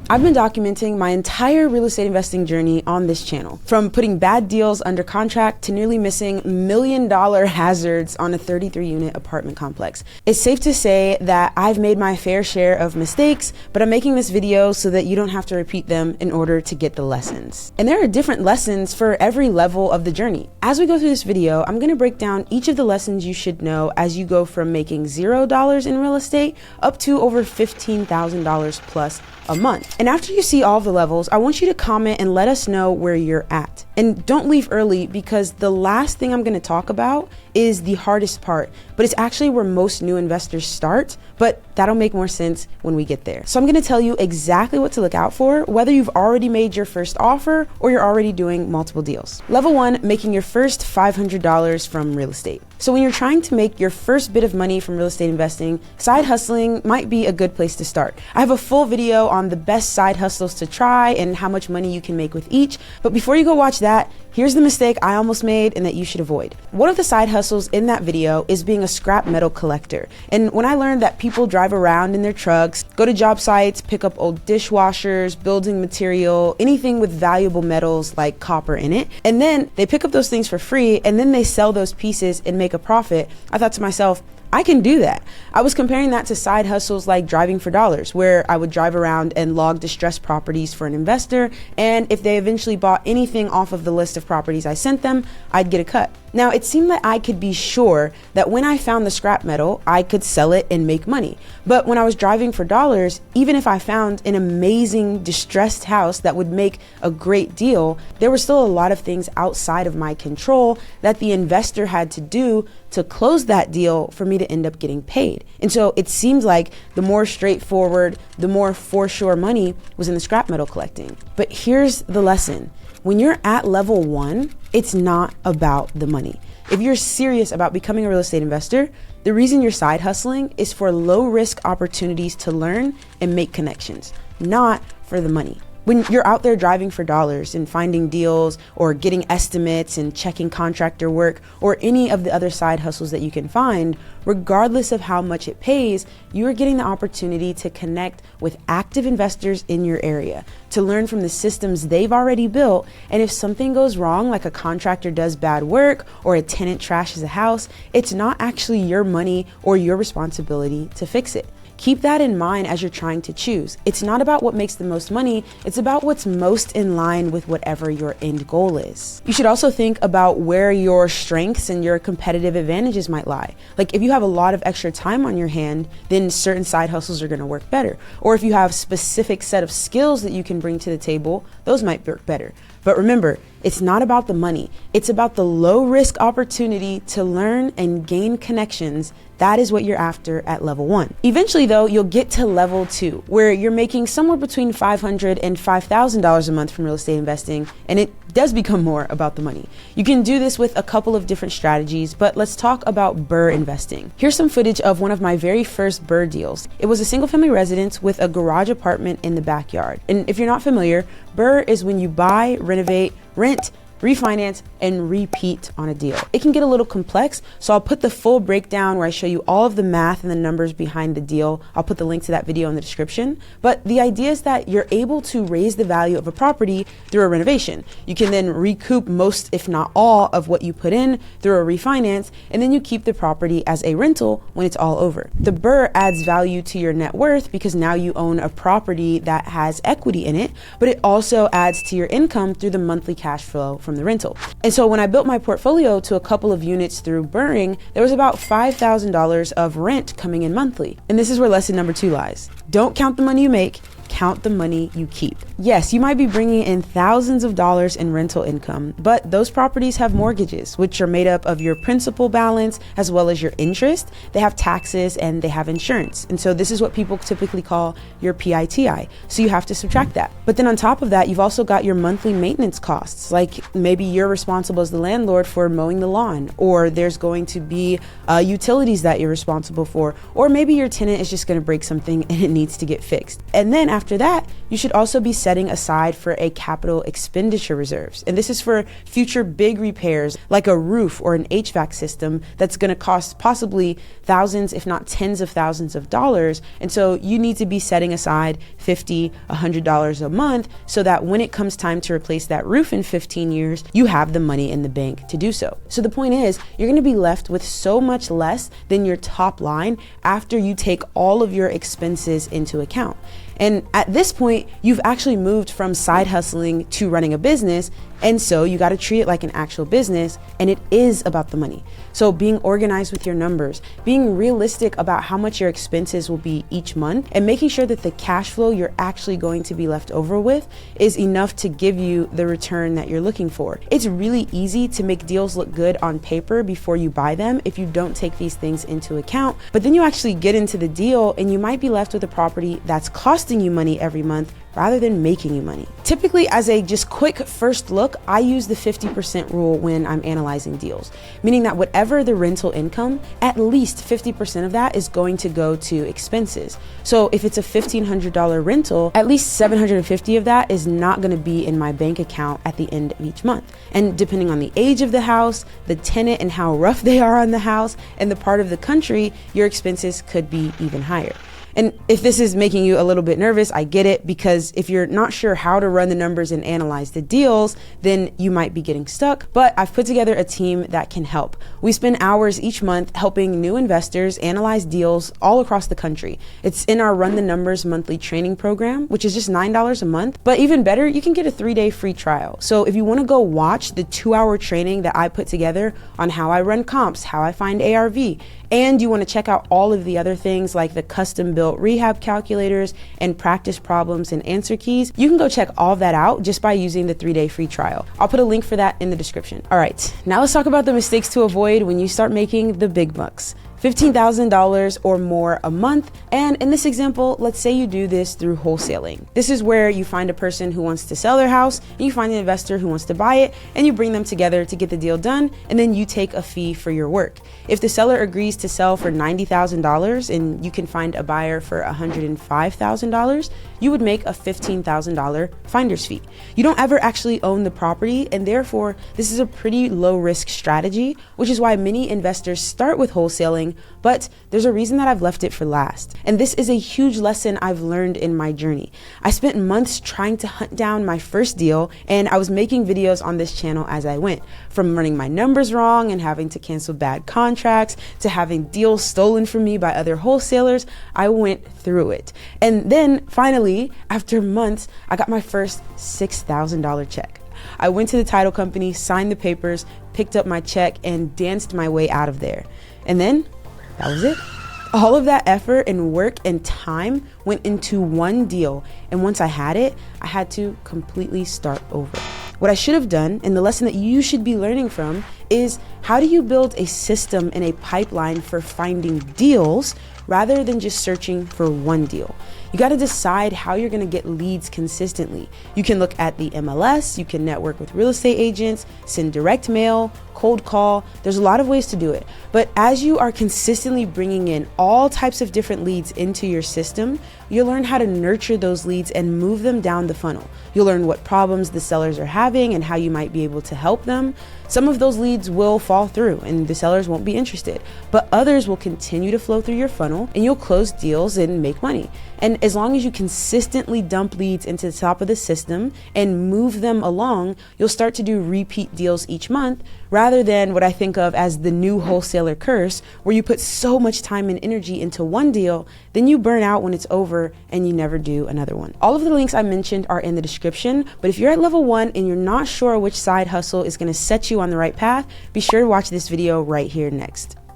I've been documenting my entire real estate investing journey on this channel, from putting bad deals under contract to nearly missing $1 million hazards on a 33-unit apartment complex. It's safe to say that I've made my fair share of mistakes, but I'm making this video so that you don't have to repeat them in order to get the lessons. And there are different lessons for every level of the journey. As we go through this video, I'm going to break down each of the lessons you should know as you go from making $0 in real estate up to over $15,000 plus a month. And after you see all of the levels, I want you to comment and let us know where you're at. And don't leave early, because the last thing I'm going to talk about is the hardest part, but it's actually where most new investors start, but that'll make more sense when we get there. So I'm going to tell you exactly what to look out for, whether you've already made your first offer or you're already doing multiple deals. Level 1, making your first $500 from real estate. So when you're trying to make your first bit of money from real estate investing, side hustling might be a good place to start. I have a full video on the best side hustles to try and how much money you can make with each. But before you go watch that, here's the mistake I almost made and that you should avoid. One of the side hustles in that video is being a scrap metal collector. And when I learned that people drive around in their trucks, go to job sites, pick up old dishwashers, building material, anything with valuable metals like copper in it, and then they pick up those things for free and then they sell those pieces and make a profit, I thought to myself, I can do that. I was comparing that to side hustles like driving for dollars, where I would drive around and log distressed properties for an investor, and if they eventually bought anything off of the list of properties I sent them, I'd get a cut. Now, it seemed that I could be sure that when I found the scrap metal, I could sell it and make money. But when I was driving for dollars, even if I found an amazing distressed house that would make a great deal, there were still a lot of things outside of my control that the investor had to do to close that deal for me to end up getting paid. And so it seems like the more straightforward, the more for sure money was in the scrap metal collecting. But here's the lesson. When you're at level 1, it's not about the money. If you're serious about becoming a real estate investor, the reason you're side hustling is for low risk opportunities to learn and make connections, not for the money. When you're out there driving for dollars and finding deals or getting estimates and checking contractor work or any of the other side hustles that you can find, regardless of how much it pays, you are getting the opportunity to connect with active investors in your area, to learn from the systems they've already built. And if something goes wrong, like a contractor does bad work or a tenant trashes a house, it's not actually your money or your responsibility to fix it. Keep that in mind as you're trying to choose. It's not about what makes the most money, it's about what's most in line with whatever your end goal is. You should also think about where your strengths and your competitive advantages might lie. Like if you have a lot of extra time on your hand, then certain side hustles are gonna work better. Or if you have a specific set of skills that you can bring to the table, those might work better. But remember, it's not about the money. It's about the low risk opportunity to learn and gain connections. That is what you're after at level 1. Eventually though, you'll get to level 2, where you're making somewhere between $500 and $5,000 a month from real estate investing, and it does become more about the money. You can do this with a couple of different strategies, but let's talk about BRRRR investing. Here's some footage of one of my very first BRRRR deals. It was a single family residence with a garage apartment in the backyard. And if you're not familiar, BRRRR is when you buy, renovate, rent, refinance, and repeat on a deal. It can get a little complex, so I'll put the full breakdown where I show you all of the math and the numbers behind the deal. I'll put the link to that video in the description. But the idea is that you're able to raise the value of a property through a renovation. You can then recoup most, if not all, of what you put in through a refinance, and then you keep the property as a rental when it's all over. The BRRRR adds value to your net worth because now you own a property that has equity in it, but it also adds to your income through the monthly cash flow from the rental. And so when I built my portfolio to a couple of units through BRRRRing, there was about $5,000 of rent coming in monthly. And this is where lesson number 2 lies. Don't count the money you make, count the money you keep. Yes, you might be bringing in thousands of dollars in rental income, but those properties have mortgages, which are made up of your principal balance as well as your interest. They have taxes and they have insurance. And so this is what people typically call your PITI. So you have to subtract that. But then on top of that, you've also got your monthly maintenance costs. Like maybe you're responsible as the landlord for mowing the lawn, or there's going to be utilities that you're responsible for, or maybe your tenant is just going to break something and it needs to get fixed. And then after after that, you should also be setting aside for a capital expenditure reserves. And this is for future big repairs like a roof or an HVAC system that's going to cost possibly thousands, if not tens of thousands of dollars. And so you need to be setting aside $50, $100 a month so that when it comes time to replace that roof in 15 years, you have the money in the bank to do so. So the point is, you're going to be left with so much less than your top line after you take all of your expenses into account. And at this point, you've actually moved from side hustling to running a business. And so you got to treat it like an actual business, and it is about the money. So being organized with your numbers, being realistic about how much your expenses will be each month, and making sure that the cash flow you're actually going to be left over with is enough to give you the return that you're looking for. It's really easy to make deals look good on paper before you buy them if you don't take these things into account. But then you actually get into the deal and you might be left with a property that's costing you money every month rather than making you money. Typically, as a just quick first look, I use the 50% rule when I'm analyzing deals, meaning that whatever the rental income, at least 50% of that is going to go to expenses. So if it's a $1,500 rental, at least $750 of that is not going to be in my bank account at the end of each month. And depending on the age of the house, the tenant and how rough they are on the house, and the part of the country, your expenses could be even higher. And if this is making you a little bit nervous, I get it, because if you're not sure how to run the numbers and analyze the deals, then you might be getting stuck. But I've put together a team that can help. We spend hours each month helping new investors analyze deals all across the country. It's in our Run the Numbers monthly training program, which is just $9 a month. But even better, you can get a 3-day free trial. So if you want to go watch the 2-hour training that I put together on how I run comps, how I find ARV, and you want to check out all of the other things like the custom built rehab calculators and practice problems and answer keys, you can go check all of that out just by using the 3-day free trial. I'll put a link for that in the description. All right, now let's talk about the mistakes to avoid when you start making the big bucks. $15,000 or more a month. And in this example, let's say you do this through wholesaling. This is where you find a person who wants to sell their house, and you find an investor who wants to buy it, and you bring them together to get the deal done, and then you take a fee for your work. If the seller agrees to sell for $90,000 and you can find a buyer for $105,000, you would make a $15,000 finder's fee. You don't ever actually own the property, and therefore this is a pretty low risk strategy, which is why many investors start with wholesaling, but there's a reason that I've left it for last. And this is a huge lesson I've learned in my journey. I spent months trying to hunt down my first deal, and I was making videos on this channel as I went, from running my numbers wrong and having to cancel bad contracts to having deals stolen from me by other wholesalers. I went through it. And then finally, after months, I got my first $6,000 check. I went to the title company, signed the papers, picked up my check, and danced my way out of there. And then that was it. All of that effort and work and time went into one deal. And once I had it, I had to completely start over. What I should have done, and the lesson that you should be learning from, is how do you build a system and a pipeline for finding deals rather than just searching for one deal? You got to decide how you're going to get leads consistently. You can look at the MLS, you can network with real estate agents, send direct mail, cold call. There's a lot of ways to do it. But as you are consistently bringing in all types of different leads into your system, you'll learn how to nurture those leads and move them down the funnel. You'll learn what problems the sellers are having and how you might be able to help them. Some of those leads will fall through and the sellers won't be interested, but others will continue to flow through your funnel and you'll close deals and make money. And as long as you consistently dump leads into the top of the system and move them along, you'll start to do repeat deals each month rather than what I think of as the new wholesaler curse, where you put so much time and energy into one deal, then you burn out when it's over and you never do another one. All of the links I mentioned are in the description, but if you're at level 1 and you're not sure which side hustle is going to set you on the right path, be sure to watch this video right here next.